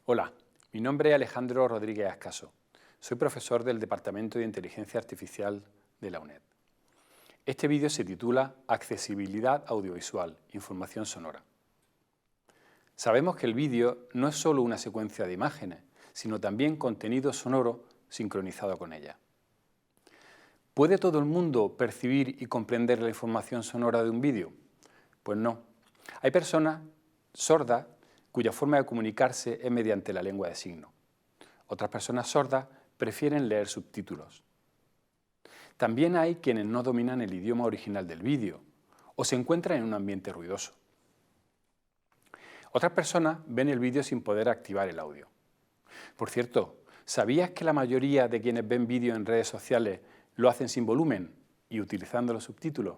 Hola, mi nombre es Alejandro Rodríguez Ascaso. Soy profesor del Departamento de Inteligencia Artificial de la UNED. Este vídeo se titula Accesibilidad audiovisual, información sonora. Sabemos que el vídeo no es solo una secuencia de imágenes, sino también contenido sonoro sincronizado con ella. ¿Puede todo el mundo percibir y comprender la información sonora de un vídeo? Pues no. Hay personas sordas cuya forma de comunicarse es mediante la lengua de signos. Otras personas sordas prefieren leer subtítulos. También hay quienes no dominan el idioma original del vídeo o se encuentran en un ambiente ruidoso. Otras personas ven el vídeo sin poder activar el audio. Por cierto, ¿sabías que la mayoría de quienes ven vídeo en redes sociales lo hacen sin volumen y utilizando los subtítulos?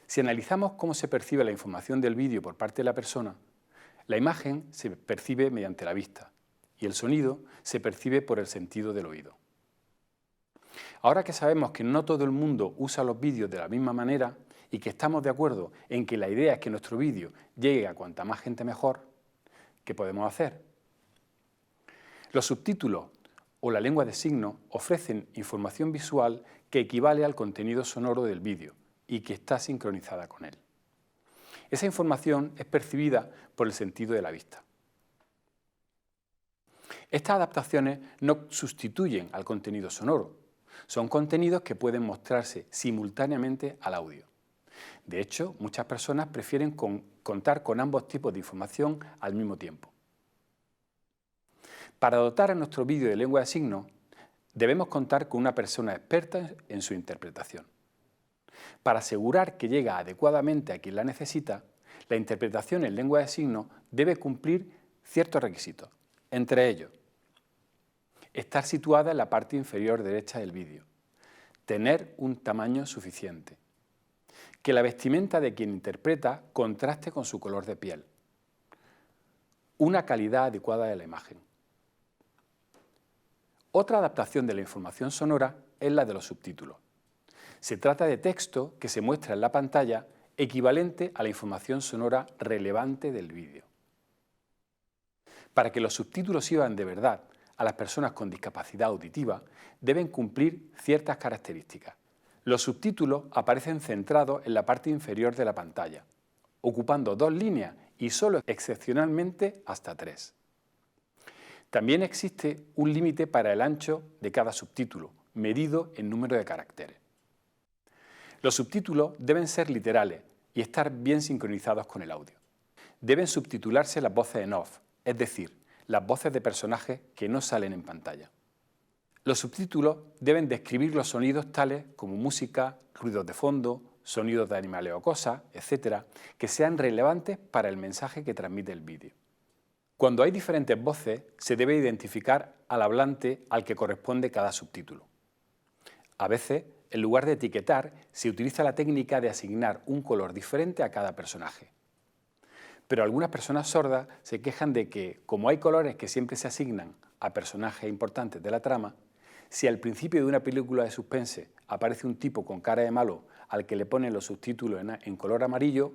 Si analizamos cómo se percibe la información del vídeo por parte de la persona, la imagen se percibe mediante la vista y el sonido se percibe por el sentido del oído. Ahora que sabemos que no todo el mundo usa los vídeos de la misma manera y que estamos de acuerdo en que la idea es que nuestro vídeo llegue a cuanta más gente mejor, ¿qué podemos hacer? Los subtítulos o la lengua de signos ofrecen información visual que equivale al contenido sonoro del vídeo y que está sincronizada con él. Esa información es percibida por el sentido de la vista. Estas adaptaciones no sustituyen al contenido sonoro. Son contenidos que pueden mostrarse simultáneamente al audio. De hecho, muchas personas prefieren contar con ambos tipos de información al mismo tiempo. Para dotar a nuestro vídeo de lengua de signos, debemos contar con una persona experta en su interpretación. Para asegurar que llega adecuadamente a quien la necesita, la interpretación en lengua de signos debe cumplir ciertos requisitos. Entre ellos, estar situada en la parte inferior derecha del vídeo, tener un tamaño suficiente, que la vestimenta de quien interpreta contraste con su color de piel, una calidad adecuada de la imagen. Otra adaptación de la información sonora es la de los subtítulos. Se trata de texto que se muestra en la pantalla equivalente a la información sonora relevante del vídeo. Para que los subtítulos sirvan de verdad a las personas con discapacidad auditiva, deben cumplir ciertas características. Los subtítulos aparecen centrados en la parte inferior de la pantalla, ocupando 2 líneas y solo excepcionalmente hasta 3. También existe un límite para el ancho de cada subtítulo, medido en número de caracteres. Los subtítulos deben ser literales y estar bien sincronizados con el audio. Deben subtitularse las voces en off, es decir, las voces de personajes que no salen en pantalla. Los subtítulos deben describir los sonidos tales como música, ruidos de fondo, sonidos de animales o cosas, etc., que sean relevantes para el mensaje que transmite el vídeo. Cuando hay diferentes voces, se debe identificar al hablante al que corresponde cada subtítulo. A veces, en lugar de etiquetar, se utiliza la técnica de asignar un color diferente a cada personaje. Pero algunas personas sordas se quejan de que, como hay colores que siempre se asignan a personajes importantes de la trama, si al principio de una película de suspense aparece un tipo con cara de malo al que le ponen los subtítulos en color amarillo,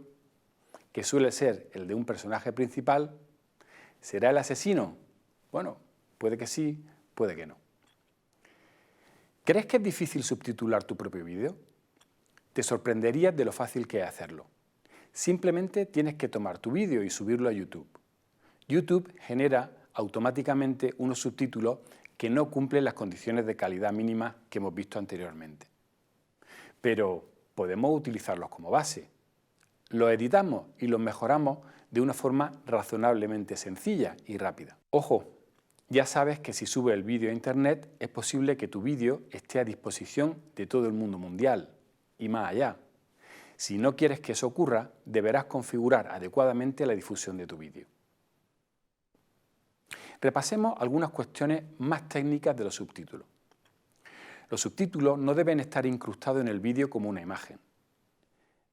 que suele ser el de un personaje principal, ¿será el asesino? Bueno, puede que sí, puede que no. ¿Crees que es difícil subtitular tu propio vídeo? Te sorprenderías de lo fácil que es hacerlo. Simplemente tienes que tomar tu vídeo y subirlo a YouTube. YouTube genera automáticamente unos subtítulos que no cumplen las condiciones de calidad mínima que hemos visto anteriormente. Pero podemos utilizarlos como base. Los editamos y los mejoramos de una forma razonablemente sencilla y rápida. Ojo, ya sabes que si subes el vídeo a Internet es posible que tu vídeo esté a disposición de todo el mundo mundial y más allá. Si no quieres que eso ocurra, deberás configurar adecuadamente la difusión de tu vídeo. Repasemos algunas cuestiones más técnicas de los subtítulos. Los subtítulos no deben estar incrustados en el vídeo como una imagen.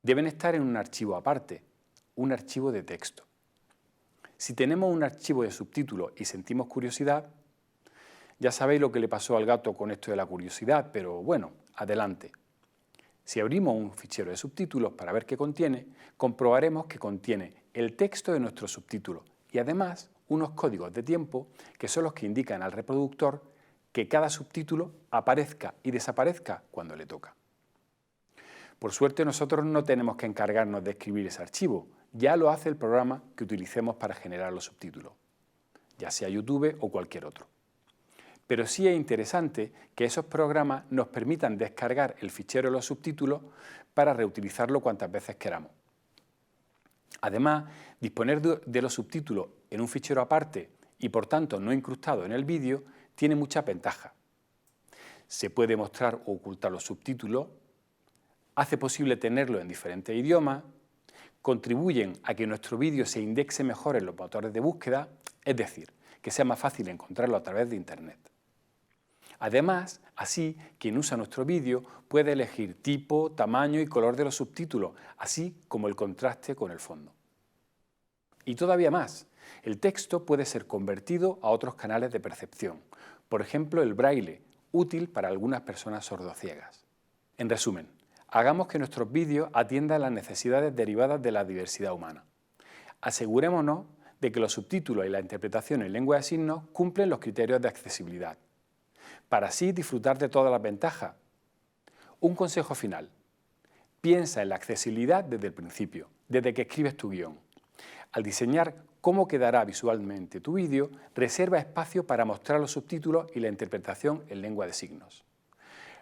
Deben estar en un archivo aparte, un archivo de texto. Si tenemos un archivo de subtítulos y sentimos curiosidad, ya sabéis lo que le pasó al gato con esto de la curiosidad, pero bueno, adelante. Si abrimos un fichero de subtítulos para ver qué contiene, comprobaremos que contiene el texto de nuestro subtítulo y además unos códigos de tiempo que son los que indican al reproductor que cada subtítulo aparezca y desaparezca cuando le toca. Por suerte nosotros no tenemos que encargarnos de escribir ese archivo, ya lo hace el programa que utilicemos para generar los subtítulos, ya sea YouTube o cualquier otro. Pero sí es interesante que esos programas nos permitan descargar el fichero de los subtítulos para reutilizarlo cuantas veces queramos. Además, disponer de los subtítulos en un fichero aparte y por tanto no incrustado en el vídeo tiene muchas ventajas. Se puede mostrar o ocultar los subtítulos, hace posible tenerlo en diferentes idiomas, contribuyen a que nuestro vídeo se indexe mejor en los motores de búsqueda, es decir, que sea más fácil encontrarlo a través de Internet. Además, así, quien usa nuestro vídeo puede elegir tipo, tamaño y color de los subtítulos, así como el contraste con el fondo. Y todavía más, el texto puede ser convertido a otros canales de percepción, por ejemplo el braille, útil para algunas personas sordociegas. En resumen, hagamos que nuestros vídeos atiendan las necesidades derivadas de la diversidad humana. Asegurémonos de que los subtítulos y la interpretación en lengua de signos cumplen los criterios de accesibilidad, para así disfrutar de todas las ventajas. Un consejo final: piensa en la accesibilidad desde el principio, desde que escribes tu guión. Al diseñar cómo quedará visualmente tu vídeo, reserva espacio para mostrar los subtítulos y la interpretación en lengua de signos.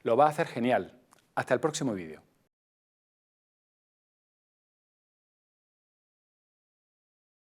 Lo vas a hacer genial. Hasta el próximo vídeo.